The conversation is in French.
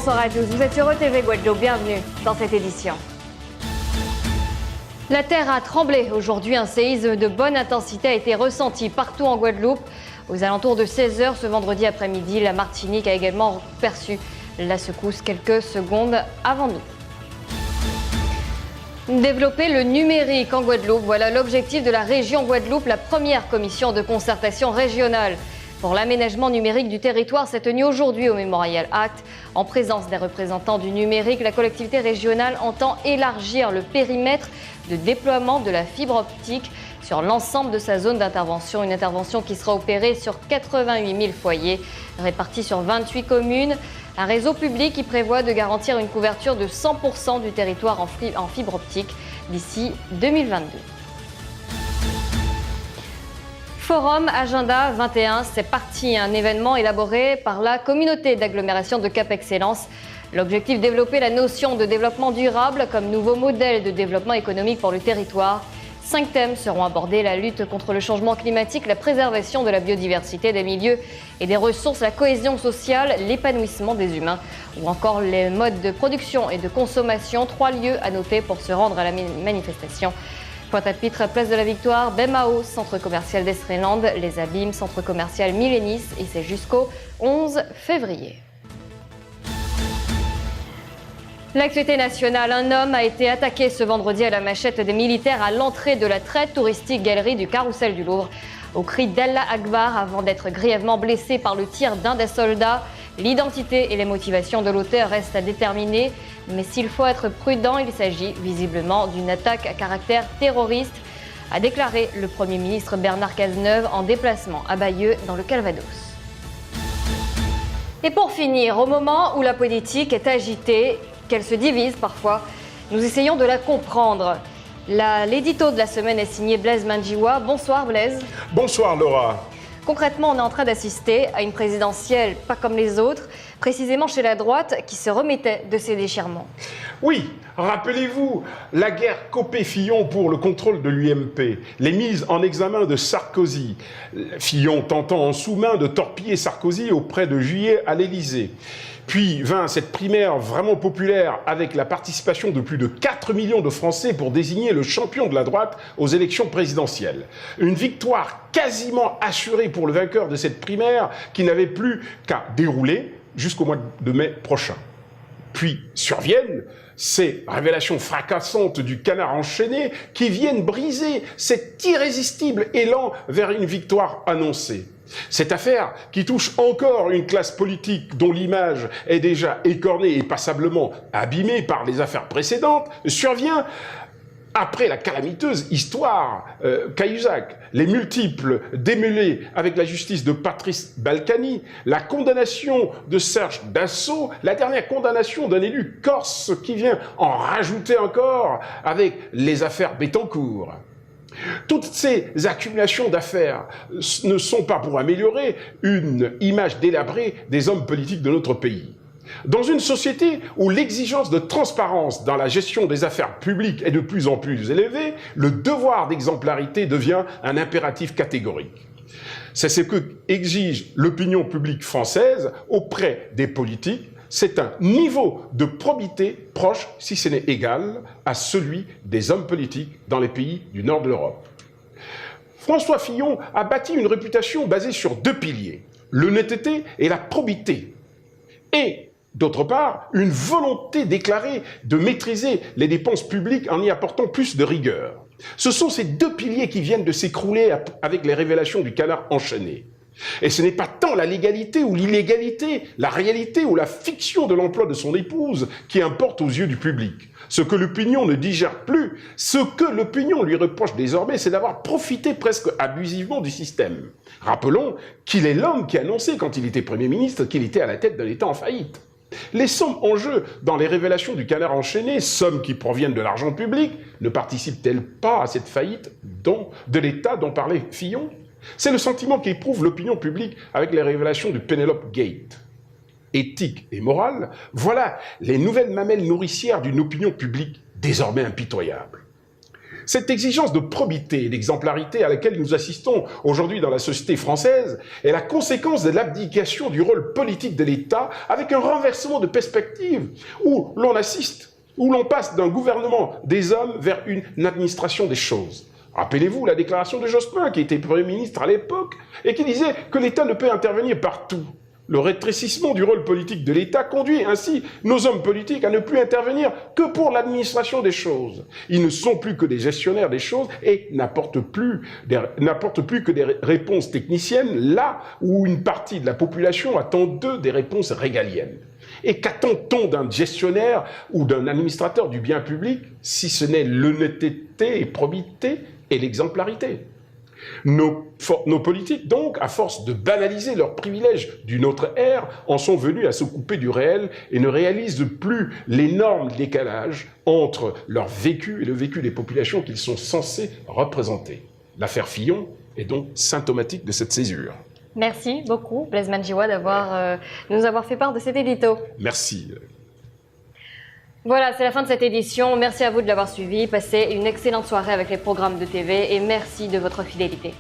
Bonsoir à tous, vous êtes sur ETV Guadeloupe, bienvenue dans cette édition. La terre a tremblé aujourd'hui, un séisme de bonne intensité a été ressenti partout en Guadeloupe. Aux alentours de 16 h ce vendredi après-midi, la Martinique a également perçu la secousse quelques secondes avant nous. Développer le numérique en Guadeloupe, voilà l'objectif de la région Guadeloupe. La première commission de concertation régionale pour l'aménagement numérique du territoire s'est tenue aujourd'hui au Memorial Act. En présence des représentants du numérique, la collectivité régionale entend élargir le périmètre de déploiement de la fibre optique sur l'ensemble de sa zone d'intervention. Une intervention qui sera opérée sur 88 000 foyers répartis sur 28 communes. Un réseau public qui prévoit de garantir une couverture de 100% du territoire en fibre optique d'ici 2022. Forum Agenda 21, c'est parti, un événement élaboré par la communauté d'agglomération de Cap Excellence. L'objectif, développer la notion de développement durable comme nouveau modèle de développement économique pour le territoire. 5 thèmes seront abordés: la lutte contre le changement climatique, la préservation de la biodiversité des milieux et des ressources, la cohésion sociale, l'épanouissement des humains ou encore les modes de production et de consommation. 3 lieux à noter pour se rendre à la manifestation. Pointe-à-Pitre, place de la Victoire, Bemao, centre commercial d'Estreland, Les Abîmes, centre commercial Millénis, et c'est jusqu'au 11 février. L'actualité nationale, un homme a été attaqué ce vendredi à la machette des militaires à l'entrée de la très touristique galerie du Carrousel du Louvre. Au cri d'Allah Akbar, avant d'être grièvement blessé par le tir d'un des soldats. L'identité et les motivations de l'auteur restent à déterminer, mais s'il faut être prudent, il s'agit visiblement d'une attaque à caractère terroriste, a déclaré le Premier ministre Bernard Cazeneuve en déplacement à Bayeux dans le Calvados. Et pour finir, au moment où la politique est agitée, qu'elle se divise parfois, nous essayons de la comprendre. L'édito de la semaine est signé Blaise Mandjiwa. Bonsoir Blaise. Bonsoir Laura. Concrètement, on est en train d'assister à une présidentielle pas comme les autres, précisément chez la droite qui se remettait de ses déchirements. Oui, rappelez-vous, la guerre Copé-Fillon pour le contrôle de l'UMP, les mises en examen de Sarkozy, Fillon tentant en sous-main de torpiller Sarkozy auprès de Juillet à l'Élysée. Puis vint cette primaire vraiment populaire avec la participation de plus de 4 millions de Français pour désigner le champion de la droite aux élections présidentielles. Une victoire quasiment assurée pour le vainqueur de cette primaire qui n'avait plus qu'à dérouler jusqu'au mois de mai prochain. Puis surviennent ces révélations fracassantes du Canard enchaîné qui viennent briser cet irrésistible élan vers une victoire annoncée. Cette affaire, qui touche encore une classe politique dont l'image est déjà écornée et passablement abîmée par les affaires précédentes, survient après la calamiteuse histoire Cahuzac, les multiples démêlés avec la justice de Patrice Balkany, la condamnation de Serge Dassault, la dernière condamnation d'un élu corse qui vient en rajouter encore avec les affaires Bettencourt. Toutes ces accumulations d'affaires ne sont pas pour améliorer une image délabrée des hommes politiques de notre pays. Dans une société où l'exigence de transparence dans la gestion des affaires publiques est de plus en plus élevée, le devoir d'exemplarité devient un impératif catégorique. C'est ce que exige l'opinion publique française auprès des politiques. C'est un niveau de probité proche, si ce n'est égal, à celui des hommes politiques dans les pays du nord de l'Europe. François Fillon a bâti une réputation basée sur 2 piliers, l'honnêteté et la probité. Et, d'autre part, une volonté déclarée de maîtriser les dépenses publiques en y apportant plus de rigueur. Ce sont ces 2 piliers qui viennent de s'écrouler avec les révélations du Canard enchaîné. Et ce n'est pas tant la légalité ou l'illégalité, la réalité ou la fiction de l'emploi de son épouse qui importe aux yeux du public. Ce que l'opinion ne digère plus, ce que l'opinion lui reproche désormais, c'est d'avoir profité presque abusivement du système. Rappelons qu'il est l'homme qui annonçait, quand il était Premier ministre, qu'il était à la tête d'un État en faillite. Les sommes en jeu dans les révélations du Canard enchaîné, sommes qui proviennent de l'argent public, ne participent-elles pas à cette faillite de l'État dont parlait Fillon ? C'est le sentiment qu'éprouve l'opinion publique avec les révélations du Penelope Gate. Éthique et morale, voilà les nouvelles mamelles nourricières d'une opinion publique désormais impitoyable. Cette exigence de probité et d'exemplarité à laquelle nous assistons aujourd'hui dans la société française est la conséquence de l'abdication du rôle politique de l'État avec un renversement de perspective où l'on passe d'un gouvernement des hommes vers une administration des choses. Rappelez-vous la déclaration de Jospin, qui était Premier ministre à l'époque, et qui disait que l'État ne peut intervenir partout. Le rétrécissement du rôle politique de l'État conduit ainsi nos hommes politiques à ne plus intervenir que pour l'administration des choses. Ils ne sont plus que des gestionnaires des choses et n'apportent plus que des réponses techniciennes là où une partie de la population attend d'eux des réponses régaliennes. Et qu'attend-on d'un gestionnaire ou d'un administrateur du bien public si ce n'est l'honnêteté et probité et l'exemplarité? Nos politiques, donc, à force de banaliser leurs privilèges d'une autre ère, en sont venus à se couper du réel et ne réalisent plus l'énorme décalage entre leur vécu et le vécu des populations qu'ils sont censés représenter. L'affaire Fillon est donc symptomatique de cette césure. Merci beaucoup, Blaise Mandjiwa, de nous avoir fait part de cet édito. Merci. Voilà, c'est la fin de cette édition. Merci à vous de l'avoir suivi. Passez une excellente soirée avec les programmes de TV et merci de votre fidélité.